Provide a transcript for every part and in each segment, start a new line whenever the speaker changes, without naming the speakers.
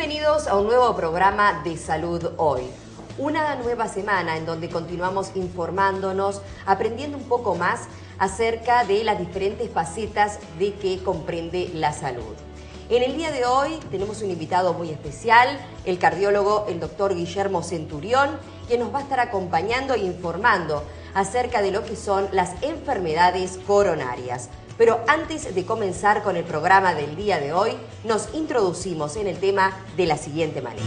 Bienvenidos a un nuevo programa de Salud Hoy. Una nueva semana en donde continuamos informándonos, aprendiendo un poco más acerca de las diferentes facetas de que comprende la salud. En el día de hoy tenemos un invitado muy especial, el cardiólogo, el doctor Guillermo Centurión, quien nos va a estar acompañando e informando acerca de lo que son las enfermedades coronarias. Pero antes de comenzar con el programa del día de hoy, nos introducimos en el tema de la siguiente manera.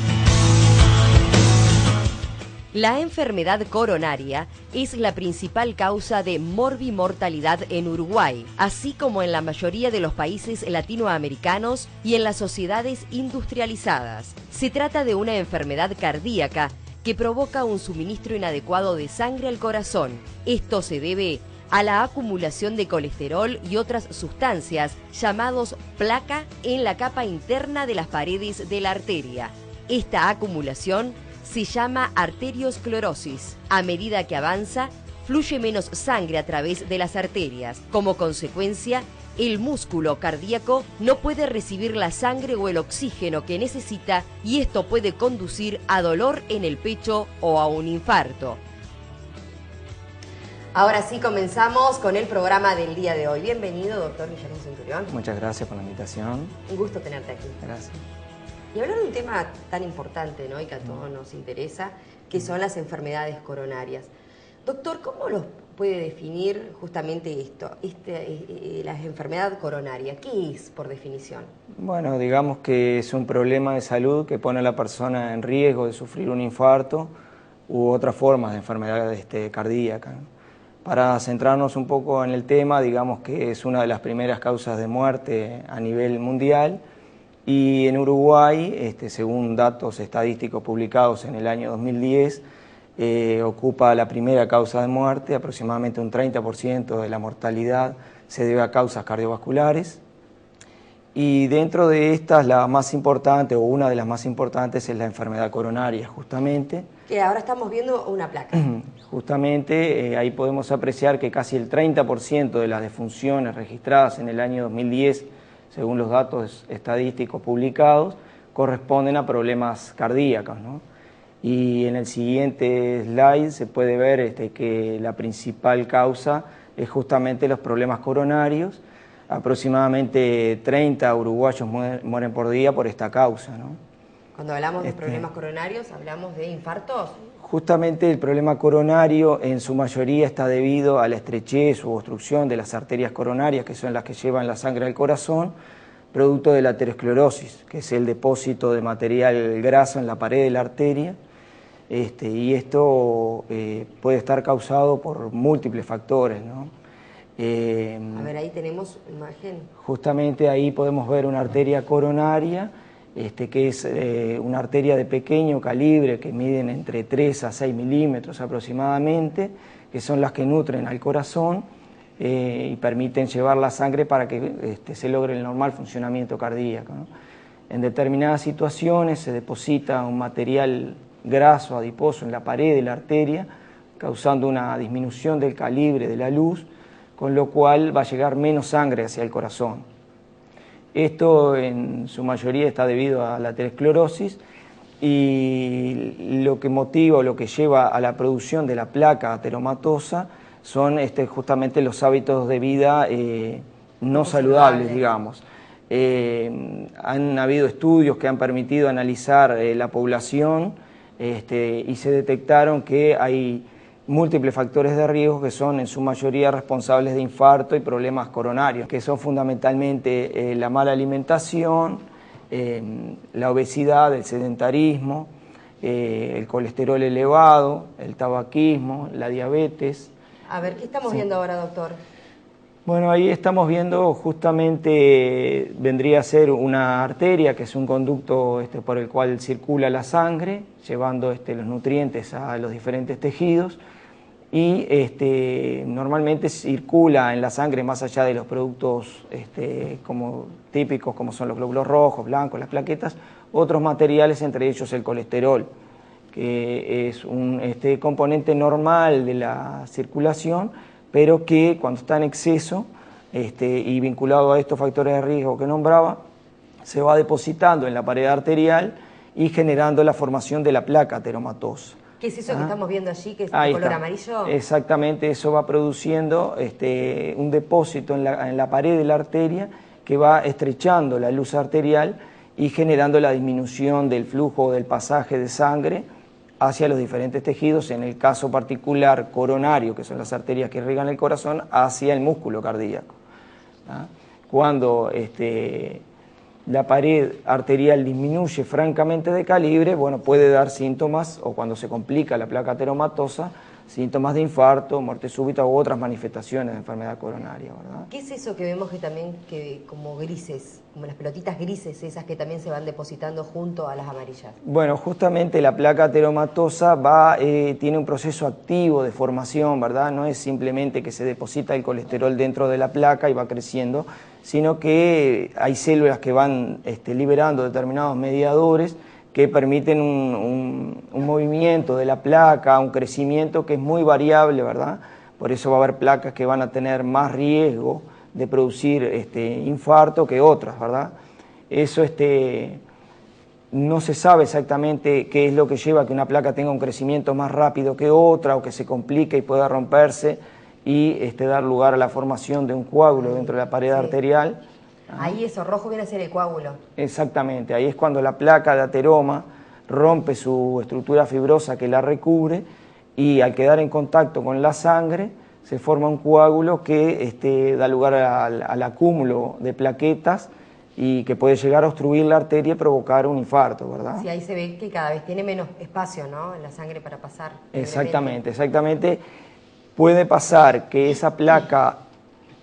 La enfermedad coronaria es la principal causa de morbimortalidad en Uruguay, así como en la mayoría de los países latinoamericanos y en las sociedades industrializadas. Se trata de una enfermedad cardíaca que provoca un suministro inadecuado de sangre al corazón. Esto se debe a la acumulación de colesterol y otras sustancias llamados placa en la capa interna de las paredes de la arteria. Esta acumulación se llama arteriosclerosis. A medida que avanza, fluye menos sangre a través de las arterias. Como consecuencia, el músculo cardíaco no puede recibir la sangre o el oxígeno que necesita y esto puede conducir a dolor en el pecho o a un infarto. Ahora sí comenzamos con el programa del día de hoy. Bienvenido, doctor Guillermo Centurión.
Muchas gracias por la invitación.
Un gusto tenerte aquí.
Gracias.
Y hablar de un tema tan importante, ¿no?, y que a todos nos interesa, que son las enfermedades coronarias. Doctor, ¿cómo los puede definir justamente esto, la enfermedad coronaria? ¿Qué es por definición?
Bueno, digamos que es un problema de salud que pone a la persona en riesgo de sufrir un infarto u otras formas de enfermedad cardíaca, ¿no? Para centrarnos un poco en el tema, digamos que es una de las primeras causas de muerte a nivel mundial y en Uruguay, según datos estadísticos publicados en el año 2010, ocupa la primera causa de muerte. Aproximadamente un 30% de la mortalidad se debe a causas cardiovasculares. Y dentro de estas, la más importante o una de las más importantes es la enfermedad coronaria, justamente.
Que ahora estamos viendo una placa.
Justamente ahí podemos apreciar que casi el 30% de las defunciones registradas en el año 2010, según los datos estadísticos publicados, corresponden a problemas cardíacos, ¿no? Y en el siguiente slide se puede ver que la principal causa es justamente los problemas coronarios. Aproximadamente 30 uruguayos mueren por día por esta causa, ¿no?
Cuando hablamos de problemas coronarios, ¿hablamos de infartos?
Justamente el problema coronario en su mayoría está debido a la estrechez u obstrucción de las arterias coronarias, que son las que llevan la sangre al corazón, producto de la aterosclerosis, que es el depósito de material graso en la pared de la arteria. Y esto puede estar causado por múltiples factores, ¿no?
A ver, ahí tenemos imagen.
Justamente ahí podemos ver una arteria coronaria, que es una arteria de pequeño calibre, que miden entre 3 a 6 milímetros aproximadamente, que son las que nutren al corazón y permiten llevar la sangre para que se logre el normal funcionamiento cardíaco, ¿no? En determinadas situaciones se deposita un material graso adiposo en la pared de la arteria, causando una disminución del calibre de la luz, con lo cual va a llegar menos sangre hacia el corazón. Esto en su mayoría está debido a la aterosclerosis y lo que motiva o lo que lleva a la producción de la placa ateromatosa son justamente los hábitos de vida no saludables, digamos. Han habido estudios que han permitido analizar la población y se detectaron que hay múltiples factores de riesgo que son en su mayoría responsables de infarto y problemas coronarios, que son fundamentalmente la mala alimentación, la obesidad, el sedentarismo, el colesterol elevado, el tabaquismo, la diabetes.
A ver, ¿qué estamos viendo ahora, doctor?
Bueno, ahí estamos viendo justamente, vendría a ser una arteria, que es un conducto por el cual circula la sangre, llevando los nutrientes a los diferentes tejidos, y normalmente circula en la sangre, más allá de los productos como típicos, como son los glóbulos rojos, blancos, las plaquetas, otros materiales, entre ellos el colesterol, que es un componente normal de la circulación, pero que cuando está en exceso y vinculado a estos factores de riesgo que nombraba, se va depositando en la pared arterial y generando la formación de la placa ateromatosa.
¿Qué es eso que estamos viendo allí, que es de color amarillo?
Exactamente, eso va produciendo un depósito en la pared de la arteria que va estrechando la luz arterial y generando la disminución del flujo del pasaje de sangre hacia los diferentes tejidos, en el caso particular coronario, que son las arterias que irrigan el corazón, hacia el músculo cardíaco. Cuando la pared arterial disminuye francamente de calibre, bueno, puede dar síntomas, o cuando se complica la placa ateromatosa, síntomas de infarto, muerte súbita u otras manifestaciones de enfermedad coronaria, ¿verdad?
¿Qué es eso que vemos como grises, como las pelotitas grises, esas que también se van depositando junto a las amarillas?
Bueno, justamente la placa ateromatosa tiene un proceso activo de formación, ¿verdad? No es simplemente que se deposita el colesterol dentro de la placa y va creciendo, sino que hay células que van liberando determinados mediadores que permiten un movimiento de la placa, un crecimiento que es muy variable, ¿verdad? Por eso va a haber placas que van a tener más riesgo de producir infarto que otras, ¿verdad? Eso no se sabe exactamente qué es lo que lleva a que una placa tenga un crecimiento más rápido que otra o que se complique y pueda romperse y dar lugar a la formación de un coágulo dentro de la pared arterial.
Ahí eso rojo viene a ser el coágulo.
Exactamente, ahí es cuando la placa de ateroma rompe su estructura fibrosa que la recubre y al quedar en contacto con la sangre se forma un coágulo que da lugar al acúmulo de plaquetas y que puede llegar a obstruir la arteria y provocar un infarto, ¿verdad?
Sí, ahí se ve que cada vez tiene menos espacio, ¿no?, en la sangre para pasar.
Exactamente, exactamente. Puede pasar que esa placa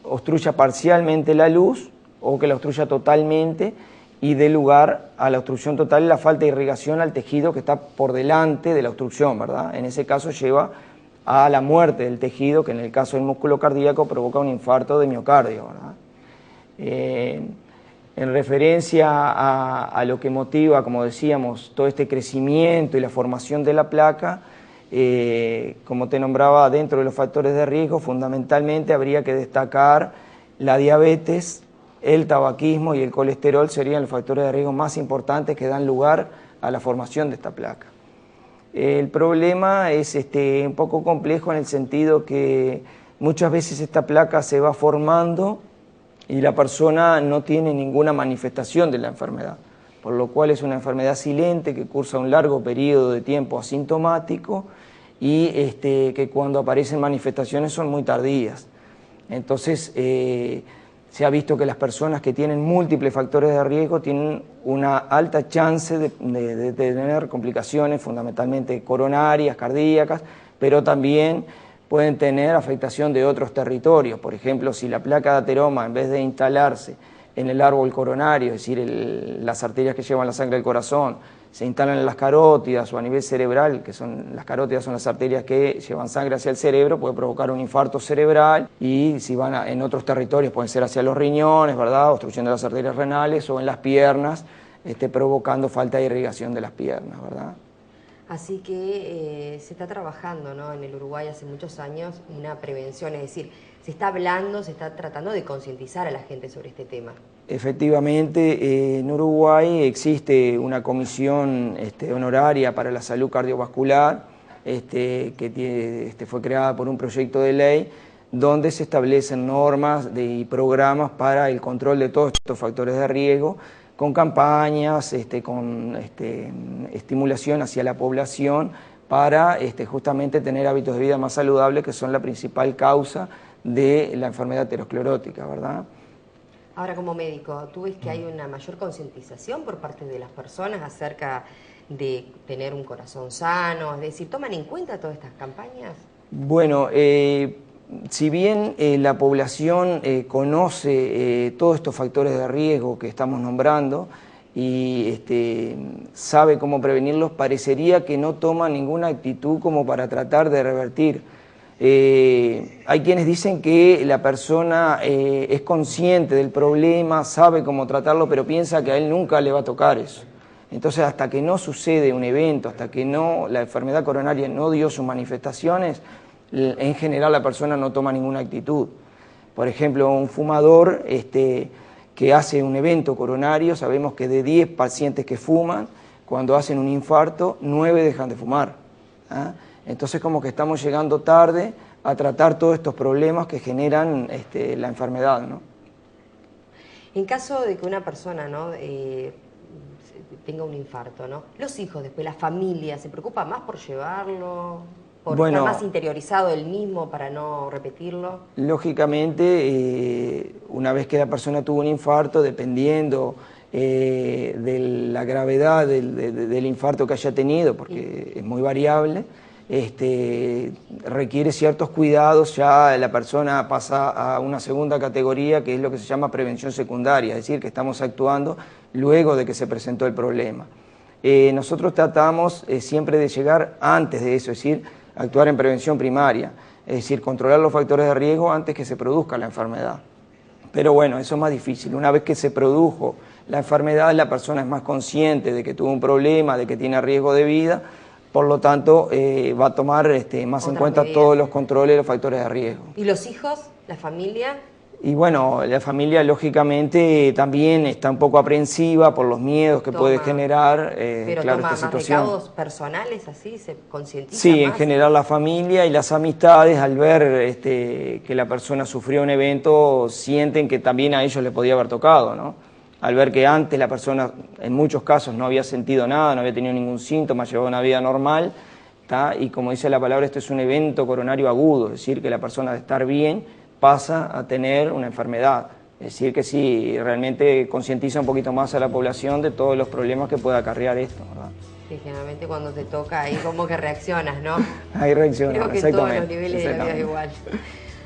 obstruya parcialmente la luz o que la obstruya totalmente y dé lugar a la obstrucción total y la falta de irrigación al tejido que está por delante de la obstrucción, ¿verdad? En ese caso lleva a la muerte del tejido, que en el caso del músculo cardíaco provoca un infarto de miocardio, ¿verdad? En referencia a lo que motiva, como decíamos, todo este crecimiento y la formación de la placa, como te nombraba, dentro de los factores de riesgo, fundamentalmente habría que destacar la diabetes, el tabaquismo y el colesterol serían los factores de riesgo más importantes que dan lugar a la formación de esta placa. El problema es un poco complejo en el sentido que muchas veces esta placa se va formando y la persona no tiene ninguna manifestación de la enfermedad, por lo cual es una enfermedad silente que cursa un largo periodo de tiempo asintomático y que cuando aparecen manifestaciones son muy tardías. Entonces, se ha visto que las personas que tienen múltiples factores de riesgo tienen una alta chance de tener complicaciones, fundamentalmente coronarias, cardíacas, pero también pueden tener afectación de otros territorios. Por ejemplo, si la placa de ateroma, en vez de instalarse en el árbol coronario, es decir, las arterias que llevan la sangre al corazón, se instalan en las carótidas o a nivel cerebral, que las carótidas son las arterias que llevan sangre hacia el cerebro, puede provocar un infarto cerebral, y si van en otros territorios pueden ser hacia los riñones, ¿verdad?, obstruyendo las arterias renales, o en las piernas, provocando falta de irrigación de las piernas, ¿verdad?
Así que se está trabajando, ¿no?, en el Uruguay hace muchos años una prevención, es decir, se está hablando, se está tratando de concientizar a la gente sobre este tema.
Efectivamente, en Uruguay existe una comisión honoraria para la salud cardiovascular que fue creada por un proyecto de ley donde se establecen normas y programas para el control de todos estos factores de riesgo, con campañas, con estimulación hacia la población para justamente tener hábitos de vida más saludables, que son la principal causa de la enfermedad aterosclerótica, ¿verdad?
Ahora, como médico, ¿tú ves que hay una mayor concientización por parte de las personas acerca de tener un corazón sano? Es decir, ¿toman en cuenta todas estas campañas?
Bueno, si bien la población conoce todos estos factores de riesgo que estamos nombrando y sabe cómo prevenirlos, parecería que no toma ninguna actitud como para tratar de revertir. Hay quienes dicen que la persona es consciente del problema, sabe cómo tratarlo, pero piensa que a él nunca le va a tocar eso. Entonces, hasta que no sucede un evento, hasta que la enfermedad coronaria no dio sus manifestaciones, en general la persona no toma ninguna actitud. Por ejemplo, un fumador que que hace un evento coronario, sabemos que de 10 pacientes que fuman, cuando hacen un infarto, 9 dejan de fumar. ¿Ah? Entonces como que estamos llegando tarde a tratar todos estos problemas que generan la enfermedad, ¿no?
En caso de que una persona, ¿no?, tenga un infarto, ¿no?, los hijos, después la familia, ¿se preocupa más por llevarlo? ¿Por estar más interiorizado él mismo para no repetirlo?
Lógicamente, una vez que la persona tuvo un infarto, dependiendo de la gravedad del infarto que haya tenido, porque es muy variable, requiere ciertos cuidados, ya la persona pasa a una segunda categoría, que es lo que se llama prevención secundaria, es decir, que estamos actuando luego de que se presentó el problema. Nosotros tratamos siempre de llegar antes de eso, es decir, actuar en prevención primaria, es decir, controlar los factores de riesgo antes que se produzca la enfermedad. Pero bueno, eso es más difícil. Una vez que se produjo la enfermedad, la persona es más consciente de que tuvo un problema, de que tiene riesgo de vida, por lo tanto va a tomar más en cuenta todos los controles de los factores de riesgo.
¿Y los hijos, la familia?
Y bueno, la familia lógicamente también está un poco aprensiva por los miedos que puede generar
pero
claro,
toma
esta
más
situación.
Recaudos personales, así, se concientiza
Sí,
más.
en general la familia y las amistades, al ver que la persona sufrió un evento, sienten que también a ellos les podía haber tocado, ¿no? Al ver que antes la persona, en muchos casos, no había sentido nada, no había tenido ningún síntoma, llevaba una vida normal, ¿tá? Y como dice la palabra, esto es un evento coronario agudo, es decir, que la persona de estar bien pasa a tener una enfermedad. Es decir, que sí, realmente concientiza un poquito más a la población de todos los problemas que puede acarrear esto, ¿verdad?
Sí, generalmente cuando te toca ahí como que reaccionas, ¿no?
Ahí reaccionas,
creo que
exactamente.
En todos los niveles de la vida es igual.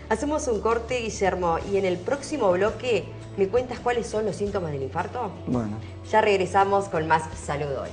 Hacemos un corte, Guillermo, y en el próximo bloque, ¿me cuentas cuáles son los síntomas del infarto?
Bueno.
Ya regresamos con más Salud Hoy.